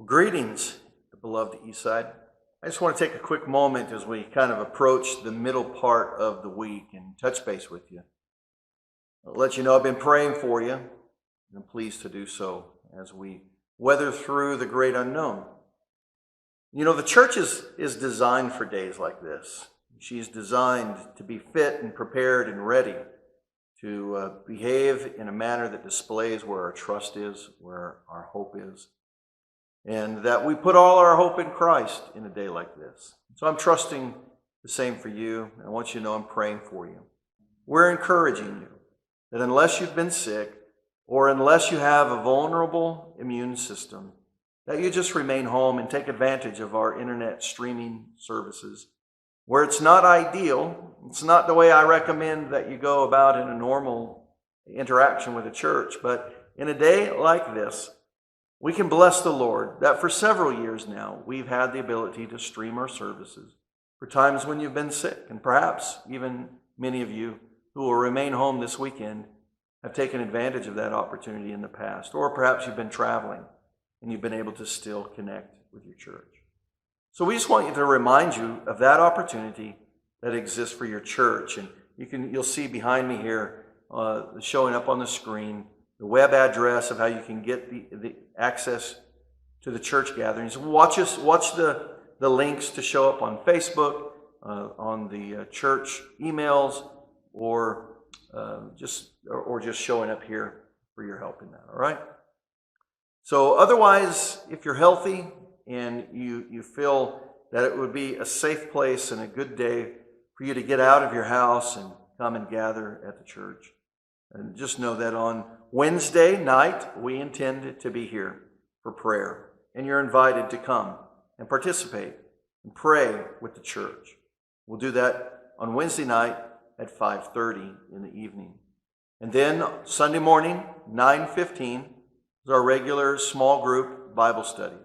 Greetings, the beloved Eastside. I just want to take a quick moment as we kind of approach the middle part of the week and touch base with you. I'll let you know I've been praying for you, and I'm pleased to do so as we weather through the great unknown. You know, the church is designed for days like this. She's designed to be fit and prepared and ready to behave in a manner that displays where our trust is, where our hope is. And that we put all our hope in Christ in a day like this. So I'm trusting the same for you. And I want you to know I'm praying for you. We're encouraging you that unless you've been sick or unless you have a vulnerable immune system, that you just remain home and take advantage of our internet streaming services. Where it's not ideal, it's not the way I recommend that you go about in a normal interaction with a church, but in a day like this, we can bless the Lord that for several years now, we've had the ability to stream our services for times when you've been sick. And perhaps even many of you who will remain home this weekend have taken advantage of that opportunity in the past. Or perhaps you've been traveling and you've been able to still connect with your church. So we just want you to remind you of that opportunity that exists for your church. And you'll see behind me here, showing up on the screen, the web address of how you can get the access to the church gatherings. Watch the links to show up on Facebook, on the church emails, or just showing up here for your help in that. All right. So otherwise, if you're healthy and you feel that it would be a safe place and a good day for you to get out of your house and come and gather at the church, and just know that on Wednesday night, we intend to be here for prayer. And you're invited to come and participate and pray with the church. We'll do that on Wednesday night at 5:30 in the evening. And then Sunday morning, 9:15, is our regular small group Bible studies.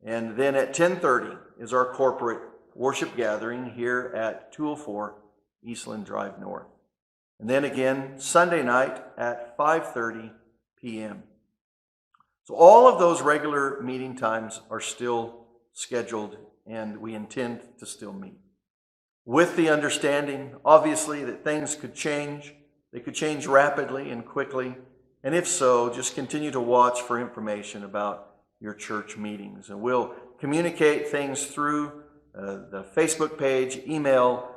And then at 10:30 is our corporate worship gathering here at 204 Eastland Drive North. And then again, Sunday night at 5:30 p.m. So all of those regular meeting times are still scheduled, and we intend to still meet. With the understanding, obviously, that things could change. They could change rapidly and quickly. And if so, just continue to watch for information about your church meetings. And we'll communicate things through the Facebook page, email,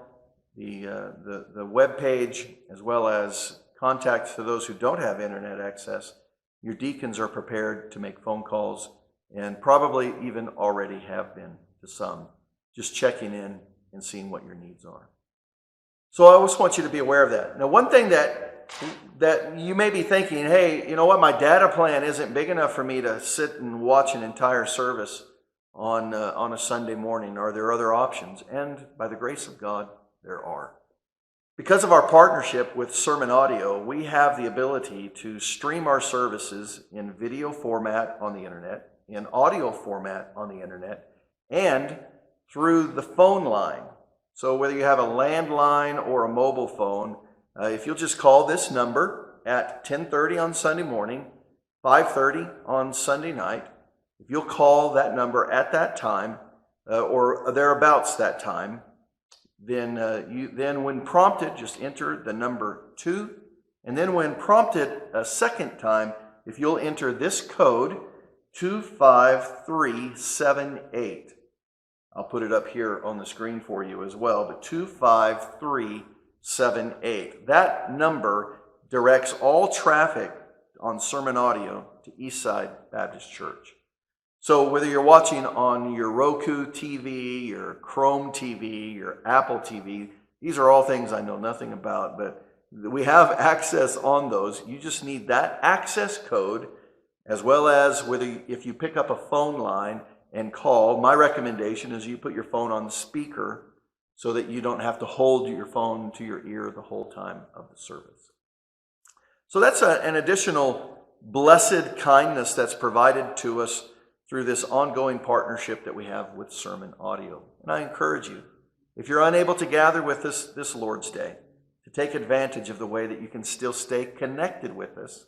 the web page, as well as contacts to those who don't have internet access. Your deacons are prepared to make phone calls and probably even already have been to some, just checking in and seeing what your needs are. So I just want you to be aware of that. Now, one thing that you may be thinking, hey, you know what, my data plan isn't big enough for me to sit and watch an entire service on a Sunday morning. Are there other options? And by the grace of God, there are. Because of our partnership with Sermon Audio, we have the ability to stream our services in video format on the internet, in audio format on the internet, and through the phone line. So whether you have a landline or a mobile phone, if you'll just call this number at 10:30 on Sunday morning, 5:30 on Sunday night, if you'll call that number at that time, or thereabouts that time, then when prompted, just enter the number 2. And then when prompted a second time, if you'll enter this code, 25378. I'll put it up here on the screen for you as well, but 25378. That number directs all traffic on Sermon Audio to Eastside Baptist Church. So whether you're watching on your Roku TV, your Chrome TV, your Apple TV, these are all things I know nothing about, but we have access on those. You just need that access code, as well as if you pick up a phone line and call. My recommendation is you put your phone on speaker so that you don't have to hold your phone to your ear the whole time of the service. So that's an additional blessed kindness that's provided to us through this ongoing partnership that we have with Sermon Audio. And I encourage you, if you're unable to gather with us this Lord's Day, to take advantage of the way that you can still stay connected with us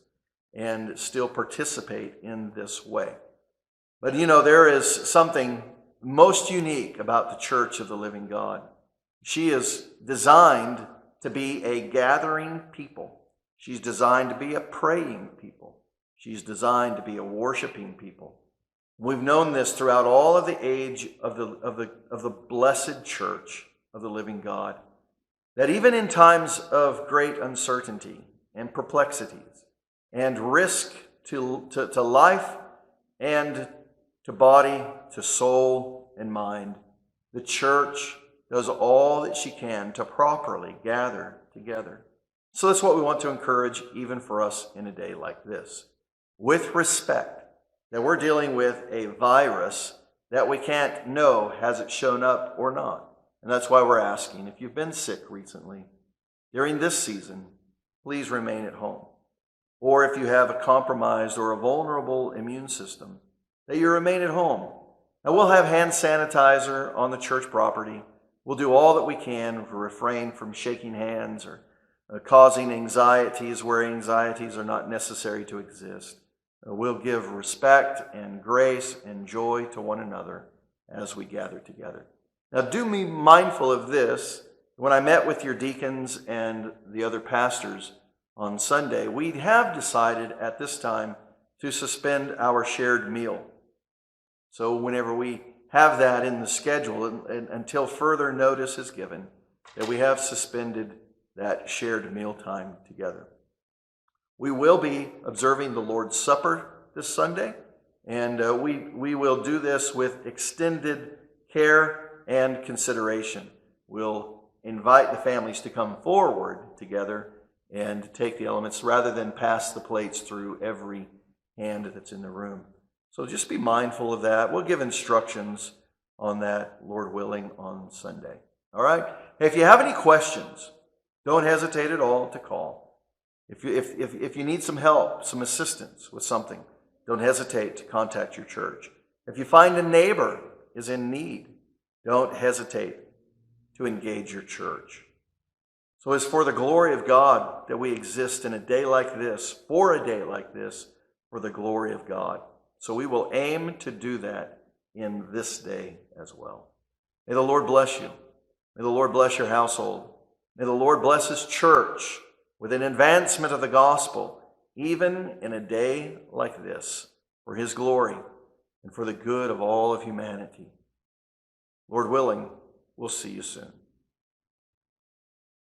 and still participate in this way. But there is something most unique about the Church of the Living God. She is designed to be a gathering people. She's designed to be a praying people. She's designed to be a worshiping people. We've known this throughout all of the age of the blessed Church of the Living God, that even in times of great uncertainty and perplexities and risk to life and to body, to soul and mind, the church does all that she can to properly gather together. So that's what we want to encourage even for us in a day like this. With respect that we're dealing with a virus that we can't know has it shown up or not. And that's why we're asking, if you've been sick recently, during this season, please remain at home. Or if you have a compromised or a vulnerable immune system, that you remain at home. And we'll have hand sanitizer on the church property. We'll do all that we can to refrain from shaking hands or causing anxieties where anxieties are not necessary to exist. We'll give respect and grace and joy to one another as we gather together. Now, do be mindful of this. When I met with your deacons and the other pastors on Sunday, we have decided at this time to suspend our shared meal. So whenever we have that in the schedule, and until further notice is given, that we have suspended that shared meal time together. We will be observing the Lord's Supper this Sunday, and we will do this with extended care and consideration. We'll invite the families to come forward together and take the elements rather than pass the plates through every hand that's in the room. So just be mindful of that. We'll give instructions on that, Lord willing, on Sunday. All right? If you have any questions, don't hesitate at all to call. If you need some help, some assistance with something, don't hesitate to contact your church. If you find a neighbor is in need, don't hesitate to engage your church. So it's for the glory of God that we exist in a day like this, for a day like this, for the glory of God. So we will aim to do that in this day as well. May the Lord bless you. May the Lord bless your household. May the Lord bless His church with an advancement of the gospel, even in a day like this, for His glory and for the good of all of humanity. Lord willing, we'll see you soon.